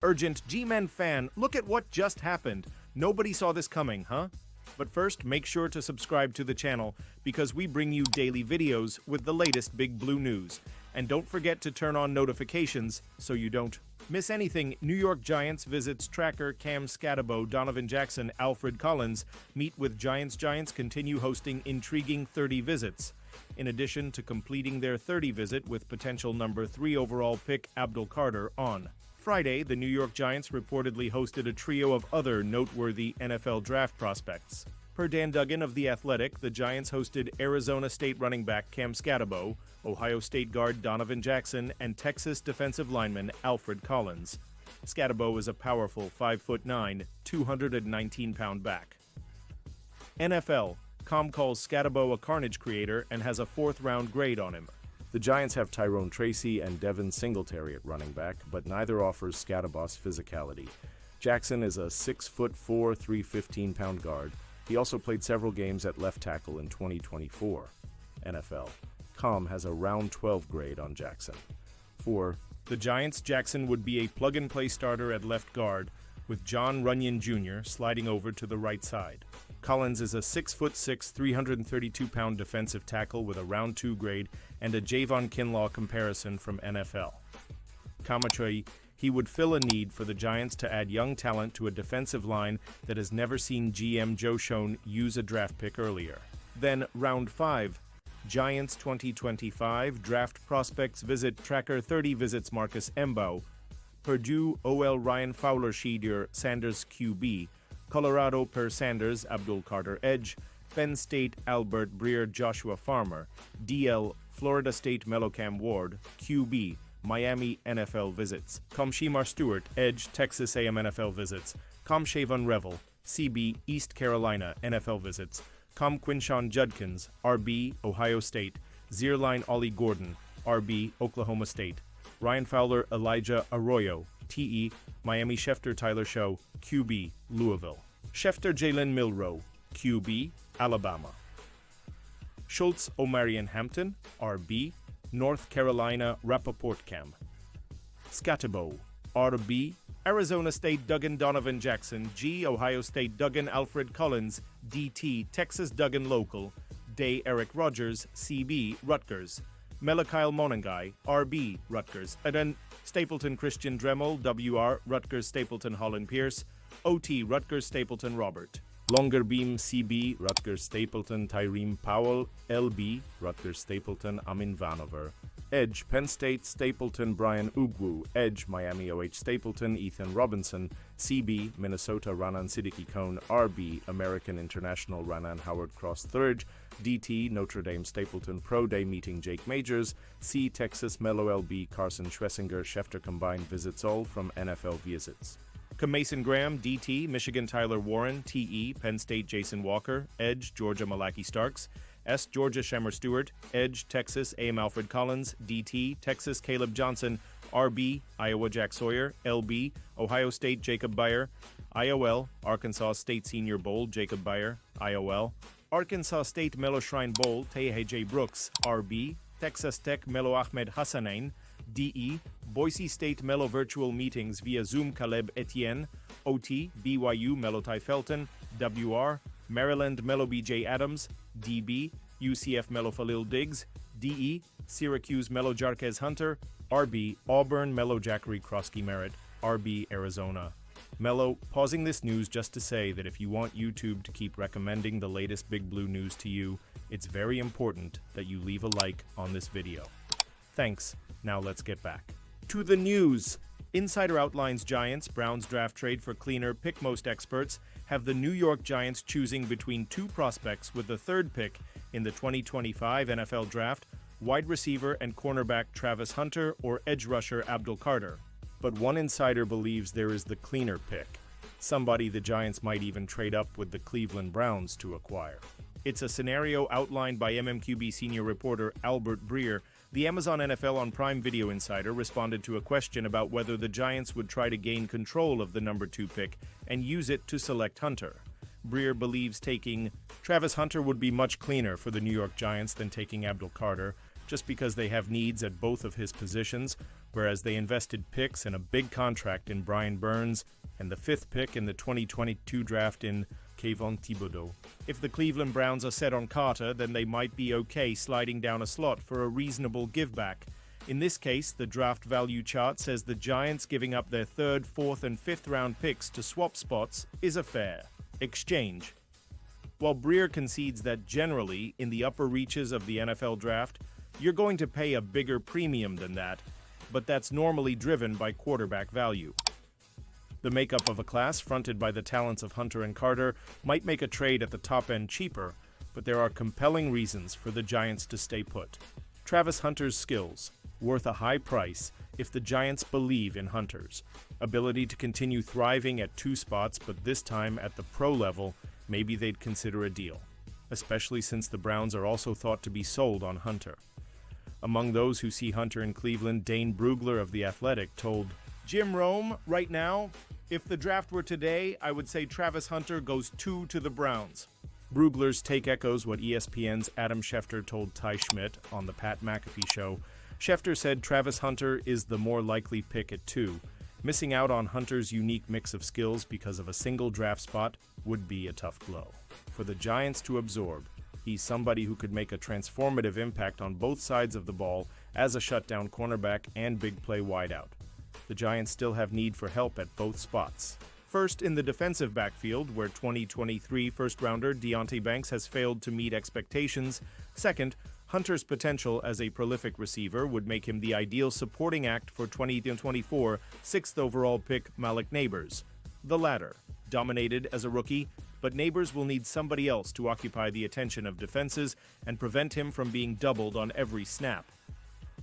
Urgent G-Men fan, look at what just happened. Nobody saw this coming, huh? But first, make sure to subscribe to the channel because we bring you daily videos with the latest Big Blue news. And don't forget to turn on notifications so you don't miss anything. New York Giants visits tracker Cam Scatabo, Donovan Jackson, Alfred Collins meet with Giants. Giants continue hosting intriguing 30 visits. In addition to completing their 30 visit with potential number 3 overall pick Abdul Carter on Friday, the New York Giants reportedly hosted a trio of other noteworthy NFL draft prospects. Per Dan Duggan of The Athletic, the Giants hosted Arizona State running back Cam Scatabo, Ohio State guard Donovan Jackson, and Texas defensive lineman Alfred Collins. Scatabo is a powerful 5'9", 219-pound back. NFL. Com calls Scatabo a carnage creator and has a 4th-round grade on him. The Giants have Tyrone Tracy and Devin Singletary at running back, but neither offers Scatabo's physicality. Jackson is a 6'4", 315-pound guard. He also played several games at left tackle in 2024. NFL. Com has a round 12 grade on Jackson. For the Giants, Jackson would be a plug-and-play starter at left guard, with John Runyon Jr. sliding over to the right side. Collins is a 6'6", 332-pound defensive tackle with a round 2 grade and a Javon Kinlaw comparison from NFL. Kamachui, he would fill a need for the Giants to add young talent to a defensive line that has never seen GM Joe Schoen use a draft pick earlier. Then, round 5. Giants 2025 draft prospects visit tracker 30 visits Marcus Embo, Purdue OL Ryan Fowler Shedeur Sanders QB, Colorado per Sanders Abdul Carter Edge, Penn State Albert Breer Joshua Farmer, DL Florida State Mellowcam Ward QB Miami NFL visits, Comshimar Stewart Edge Texas A&M NFL visits, Comshavon Revel CB East Carolina NFL visits, Com Quinshawn Judkins RB Ohio State, Zierlein Ollie Gordon RB Oklahoma State, Ryan Fowler Elijah Arroyo TE Miami Schefter Tyler Show QB Louisville, Schefter Jalen Milroe QB Alabama, Schultz Omarion Hampton RB North Carolina Rappaport Cam, Scatabo RB Arizona State Duggan Donovan Jackson G Ohio State Duggan Alfred Collins DT Texas Duggan Local Day Eric Rogers CB Rutgers, Melakyle Monangai RB Rutgers, and then Stapleton Christian Dremel WR Rutgers Stapleton Holland Pierce OT Rutgers Stapleton Robert, Longer Beam CB Rutgers Stapleton Tyreme Powell LB Rutgers Stapleton Amin Vanover, Edge Penn State Stapleton Brian Ugwu, Edge Miami OH Stapleton Ethan Robinson, CB Minnesota Ranan Siddiqui Cone RB American International Ranan Howard Cross III, DT Notre Dame Stapleton Pro Day meeting Jake Majors, C Texas Mellow LB Carson Schlesinger Schefter combined visits all from NFL visits. Mason Graham, DT, Michigan Tyler Warren, TE, Penn State Jason Walker, Edge, Georgia Malaki Starks, S. Georgia Shemmer Stewart, Edge, Texas A.M. Alfred Collins, DT, Texas Caleb Johnson, RB, Iowa Jack Sawyer, LB, Ohio State Jacob Beyer, IOL, Arkansas State Senior Bowl Jacob Beyer, IOL, Arkansas State Melo Shrine Bowl Tehe J. Brooks, RB, Texas Tech Melo Ahmed Hassanain, DE, Boise State Melo Virtual Meetings via Zoom Caleb Etienne, OT, BYU Melo Ty Felton, WR, Maryland Melo BJ Adams, DB, UCF Melo Falil Diggs, DE, Syracuse Melo Jarquez Hunter, RB, Auburn Melo Jackery Krosky Merritt, RB, Arizona. Melo, pausing this news just to say that if you want YouTube to keep recommending the latest Big Blue news to you, it's very important that you leave a like on this video. Thanks. Now let's get back to the news. Insider outlines Giants Browns draft trade for cleaner pick. Most experts have the New York Giants choosing between 2 prospects with the 3rd pick in the 2025 NFL Draft, wide receiver and cornerback Travis Hunter or edge rusher Abdul Carter. But one insider believes there is the cleaner pick, somebody the Giants might even trade up with the Cleveland Browns to acquire. It's a scenario outlined by MMQB senior reporter Albert Breer. The Amazon NFL on Prime Video insider responded to a question about whether the Giants would try to gain control of the number 2 pick and use it to select Hunter. Breer believes taking Travis Hunter would be much cleaner for the New York Giants than taking Abdul Carter, just because they have needs at both of his positions. whereas they invested picks and a big contract in Brian Burns and the 5th pick in the 2022 draft in Kayvon Thibodeau. If the Cleveland Browns are set on Carter, then they might be okay sliding down a slot for a reasonable giveback. In this case, the draft value chart says the Giants giving up their 3rd, 4th, and 5th round picks to swap spots is a fair exchange. While Breer concedes that generally, in the upper reaches of the NFL draft, you're going to pay a bigger premium than that, but that's normally driven by quarterback value. The makeup of a class fronted by the talents of Hunter and Carter might make a trade at the top end cheaper, but there are compelling reasons for the Giants to stay put. Travis Hunter's skills, worth a high price if the Giants believe in Hunter's ability to continue thriving at 2 spots, but this time at the pro level, maybe they'd consider a deal, especially since the Browns are also thought to be sold on Hunter. Among those who see Hunter in Cleveland, Dane Brugler of The Athletic told Jim Rome, right now, if the draft were today, I would say Travis Hunter goes 2 to the Browns. Brugler's take echoes what ESPN's Adam Schefter told Ty Schmidt on the Pat McAfee show. Schefter said Travis Hunter is the more likely pick at 2. Missing out on Hunter's unique mix of skills because of a single draft spot would be a tough blow for the Giants to absorb. He's somebody who could make a transformative impact on both sides of the ball as a shutdown cornerback and big play wideout. The Giants still have need for help at both spots. First, in the defensive backfield, where 2023 first-rounder Deonte Banks has failed to meet expectations. Second, Hunter's potential as a prolific receiver would make him the ideal supporting act for 2024 6th overall pick Malik Nabers. The latter, dominated as a rookie, but Nabers will need somebody else to occupy the attention of defenses and prevent him from being doubled on every snap.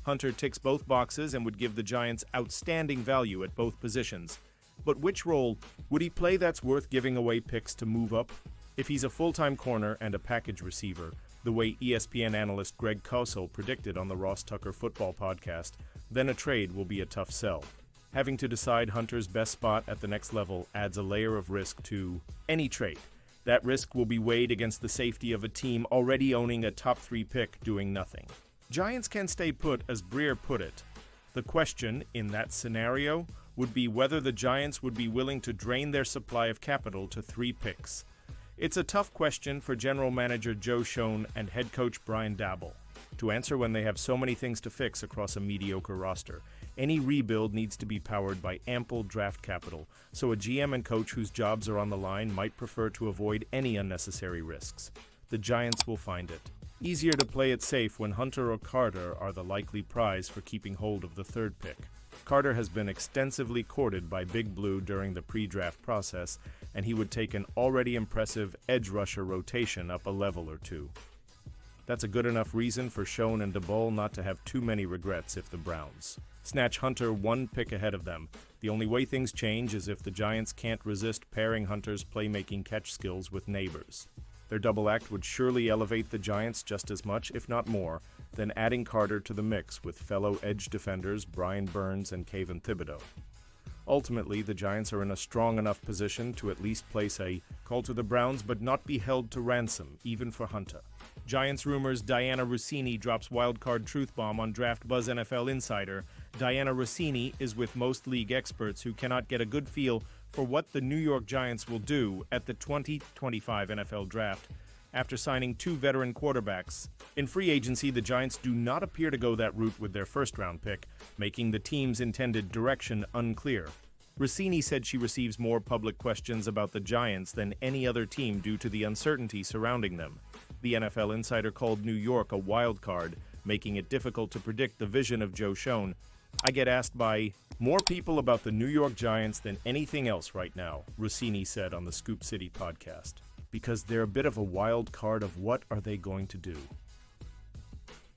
Hunter ticks both boxes and would give the Giants outstanding value at both positions. But which role would he play that's worth giving away picks to move up? If he's a full-time corner and a package receiver, the way ESPN analyst Greg Cosell predicted on the Ross Tucker Football podcast, then a trade will be a tough sell. Having to decide Hunter's best spot at the next level adds a layer of risk to any trade. That risk will be weighed against the safety of a team already owning a top 3 pick doing nothing. Giants can stay put, as Breer put it. The question, in that scenario, would be whether the Giants would be willing to drain their supply of capital to 3 picks. It's a tough question for general manager Joe Schoen and head coach Brian Daboll to answer when they have so many things to fix across a mediocre roster. Any rebuild needs to be powered by ample draft capital, so a GM and coach whose jobs are on the line might prefer to avoid any unnecessary risks. The Giants will find it easier to play it safe when Hunter or Carter are the likely prize for keeping hold of the 3rd pick. Carter has been extensively courted by Big Blue during the pre-draft process, and he would take an already impressive edge rusher rotation up a level or 2. That's a good enough reason for Schoen and Daboll not to have too many regrets if the Browns snatch Hunter 1 pick ahead of them. The only way things change is if the Giants can't resist pairing Hunter's playmaking catch skills with Nabers. Their double act would surely elevate the Giants just as much, if not more, than adding Carter to the mix with fellow edge defenders Brian Burns and Kayvon Thibodeau. Ultimately, the Giants are in a strong enough position to at least place a call to the Browns but not be held to ransom, even for Hunter. Giants rumors Diana Rossini drops wildcard truth bomb on Draft Buzz NFL Insider. Diana Rossini is with most league experts who cannot get a good feel for what the New York Giants will do at the 2025 NFL Draft after signing 2 veteran quarterbacks. In free agency, the Giants do not appear to go that route with their first-round pick, making the team's intended direction unclear. Rossini said she receives more public questions about the Giants than any other team due to the uncertainty surrounding them. The NFL Insider called New York a wild card, making it difficult to predict the vision of Joe Schoen. I get asked by more people about the New York Giants than anything else right now, Rossini said on the Scoop City podcast, because they're a bit of a wild card of what are they going to do.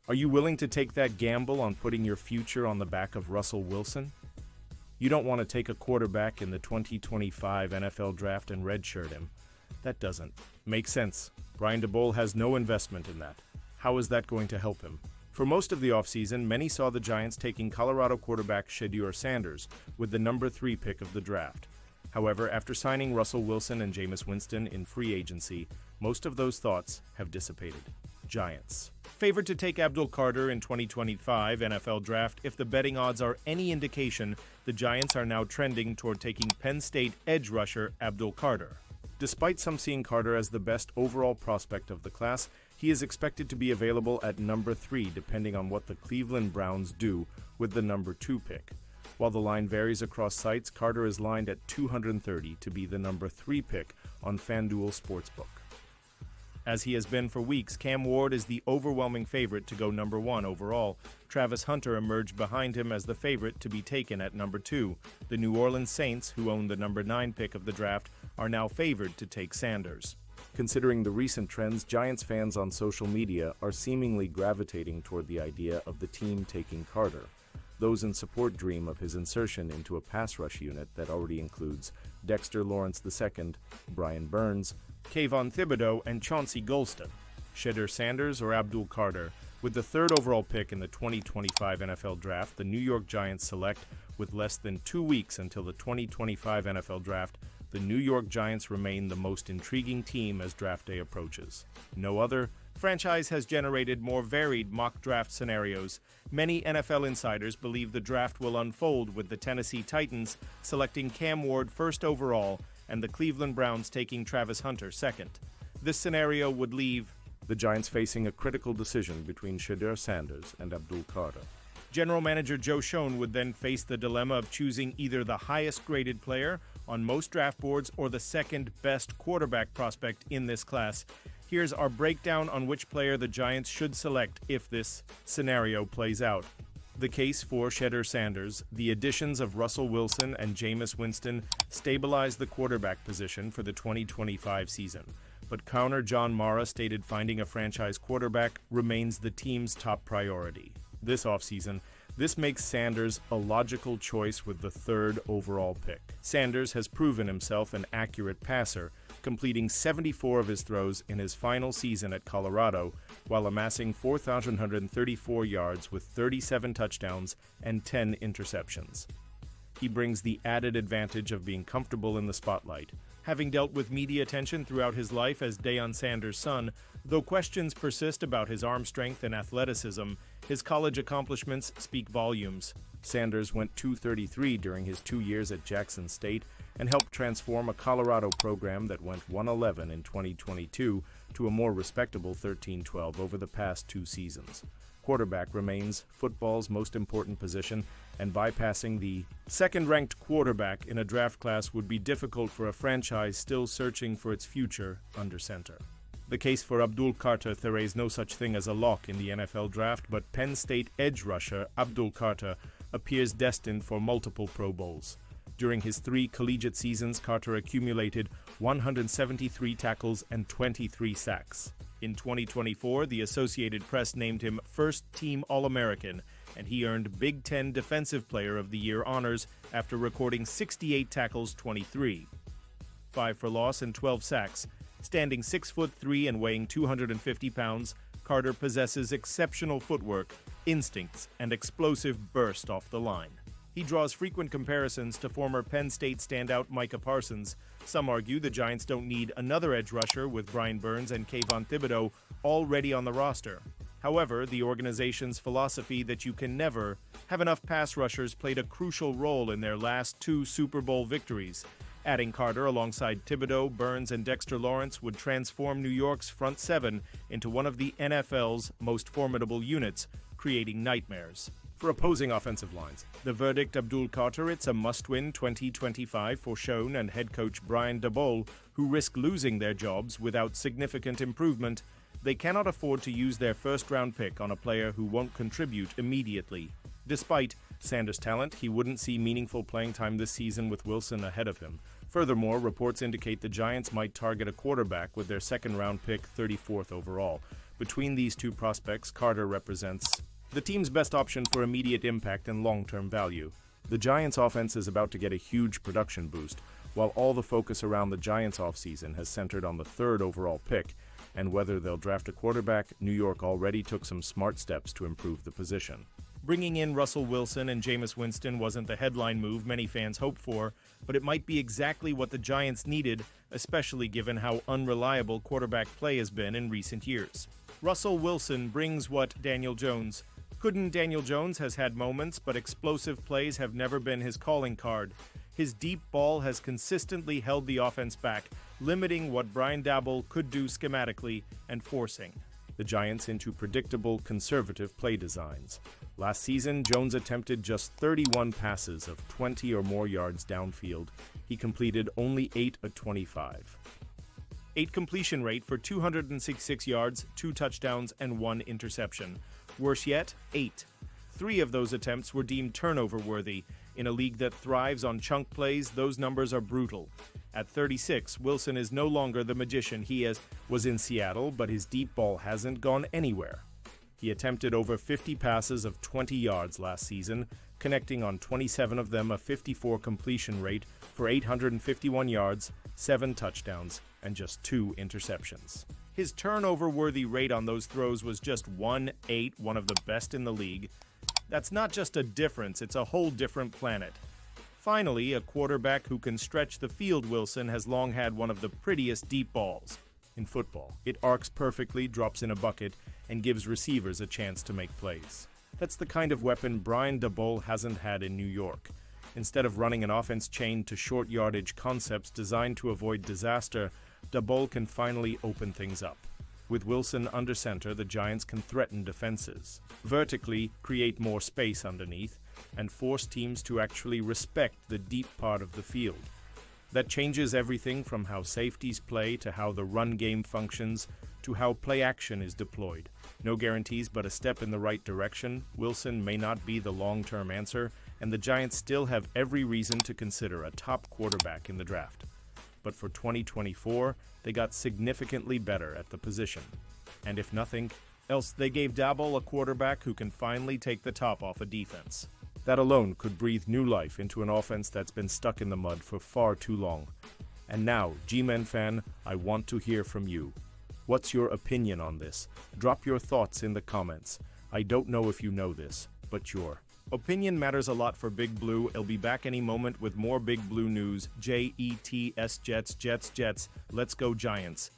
Are you willing to take that gamble on putting your future on the back of Russell Wilson? You don't want to take a quarterback in the 2025 NFL Draft and redshirt him. That doesn't make sense. Brian Daboll has no investment in that. How is that going to help him? For most of the offseason, many saw the Giants taking Colorado quarterback Shedeur Sanders with the number 3 pick of the draft. However, after signing Russell Wilson and Jameis Winston in free agency, most of those thoughts have dissipated. Giants. Favored to take Abdul Carter in 2025 NFL Draft, if the betting odds are any indication, the Giants are now trending toward taking Penn State edge rusher Abdul Carter. Despite some seeing Carter as the best overall prospect of the class, he is expected to be available at number 3 depending on what the Cleveland Browns do with the number 2 pick. While the line varies across sites, Carter is lined at 230 to be the number 3 pick on FanDuel Sportsbook. As he has been for weeks, Cam Ward is the overwhelming favorite to go number 1 overall. Travis Hunter emerged behind him as the favorite to be taken at number 2. The New Orleans Saints, who own the number 9 pick of the draft, are now favored to take Sanders. Considering the recent trends, Giants fans on social media are seemingly gravitating toward the idea of the team taking Carter. Those in support dream of his insertion into a pass rush unit that already includes Dexter Lawrence II, Brian Burns, Kayvon Thibodeau, and Chauncey Golston. Shedeur Sanders or Abdul Carter. With the 3rd overall pick in the 2025 NFL Draft, the New York Giants select, with less than 2 weeks until the 2025 NFL Draft, the New York Giants remain the most intriguing team as draft day approaches. No other franchise has generated more varied mock draft scenarios. Many NFL insiders believe the draft will unfold with the Tennessee Titans selecting Cam Ward 1st overall and the Cleveland Browns taking Travis Hunter 2nd. This scenario would leave the Giants facing a critical decision between Shedeur Sanders and Abdul Carter. General Manager Joe Schoen would then face the dilemma of choosing either the highest-graded player on most draft boards or the second-best quarterback prospect in this class. Here's our breakdown on which player the Giants should select if this scenario plays out. The case for Shedeur Sanders: the additions of Russell Wilson and Jameis Winston stabilize the quarterback position for the 2025 season. But counter John Mara stated finding a franchise quarterback remains the team's top priority. This offseason, this makes Sanders a logical choice with the 3rd overall pick. Sanders has proven himself an accurate passer, completing 74 of his throws in his final season at Colorado, while amassing 4,134 yards with 37 touchdowns and 10 interceptions. He brings the added advantage of being comfortable in the spotlight. Having dealt with media attention throughout his life as Deion Sanders' son, though questions persist about his arm strength and athleticism, his college accomplishments speak volumes. Sanders went 233 during his 2 years at Jackson State and helped transform a Colorado program that went 111 in 2022 to a more respectable 13-12 over the past 2 seasons. Quarterback remains football's most important position, and bypassing the second-ranked quarterback in a draft class would be difficult for a franchise still searching for its future under center. The case for Abdul Carter: there is no such thing as a lock in the NFL Draft, but Penn State edge rusher Abdul Carter appears destined for multiple Pro Bowls. During his 3 collegiate seasons, Carter accumulated 173 tackles and 23 sacks. In 2024, the Associated Press named him first-team All-American, and he earned Big Ten Defensive Player of the Year honors after recording 68 tackles, 23, 5 for loss, and 12 sacks. Standing 6'3" and weighing 250 pounds, Carter possesses exceptional footwork, instincts, and explosive burst off the line. He draws frequent comparisons to former Penn State standout Micah Parsons. Some argue the Giants don't need another edge rusher with Brian Burns and Kayvon Thibodeau already on the roster. However, the organization's philosophy that you can never have enough pass rushers played a crucial role in their last 2 Super Bowl victories. Adding Carter alongside Thibodeau, Burns, and Dexter Lawrence would transform New York's front 7 into one of the NFL's most formidable units, creating nightmares for opposing offensive lines. The verdict: Abdul Carter. It's a must-win 2025 for Schoen and head coach Brian Daboll, who risk losing their jobs without significant improvement. They cannot afford to use their first-round pick on a player who won't contribute immediately. Despite Sanders' talent, he wouldn't see meaningful playing time this season with Wilson ahead of him. Furthermore, reports indicate the Giants might target a quarterback with their second-round pick, 34th overall. Between these 2 prospects, Carter represents the team's best option for immediate impact and long-term value. The Giants' offense is about to get a huge production boost, while all the focus around the Giants' offseason has centered on the 3rd overall pick, and whether they'll draft a quarterback. New York already took some smart steps to improve the position. Bringing in Russell Wilson and Jameis Winston wasn't the headline move many fans hoped for, but it might be exactly what the Giants needed, especially given how unreliable quarterback play has been in recent years. Russell Wilson brings what Daniel Jones couldn't. Daniel Jones has had moments, but explosive plays have never been his calling card. His deep ball has consistently held the offense back, limiting what Brian Daboll could do schematically and forcing the Giants into predictable, conservative play designs. Last season, Jones attempted just 31 passes of 20 or more yards downfield. He completed only 8 of 25. 8 completion rate for 266 yards, 2 touchdowns, and 1 interception. Worse yet, 8. 3 of those attempts were deemed turnover-worthy. In a league that thrives on chunk plays, those numbers are brutal. At 36, Wilson is no longer the magician he was in Seattle, but his deep ball hasn't gone anywhere. He attempted over 50 passes of 20 yards last season, connecting on 27 of them, a 54 completion rate for 851 yards, 7 touchdowns, and just 2 interceptions. His turnover-worthy rate on those throws was just 1.8, one of the best in the league. That's not just a difference, it's a whole different planet. Finally, a quarterback who can stretch the field. Wilson has long had one of the prettiest deep balls in football. It arcs perfectly, drops in a bucket, and gives receivers a chance to make plays. That's the kind of weapon Brian Daboll hasn't had in New York. Instead of running an offense chained to short yardage concepts designed to avoid disaster, Daboll can finally open things up. With Wilson under center, the Giants can threaten defenses, vertically create more space underneath, and force teams to actually respect the deep part of the field. That changes everything from how safeties play to how the run game functions to how play action is deployed. No guarantees, but a step in the right direction. Wilson may not be the long-term answer, and the Giants still have every reason to consider a top quarterback in the draft. But for 2024, they got significantly better at the position. And if nothing else, they gave Daboll a quarterback who can finally take the top off a defense. That alone could breathe new life into an offense that's been stuck in the mud for far too long. And now, G-Men fan, I want to hear from you. What's your opinion on this? Drop your thoughts in the comments. I don't know if you know this, but your opinion matters a lot for Big Blue. I'll be back any moment with more Big Blue news. Jets, Jets, Jets. Let's go Giants.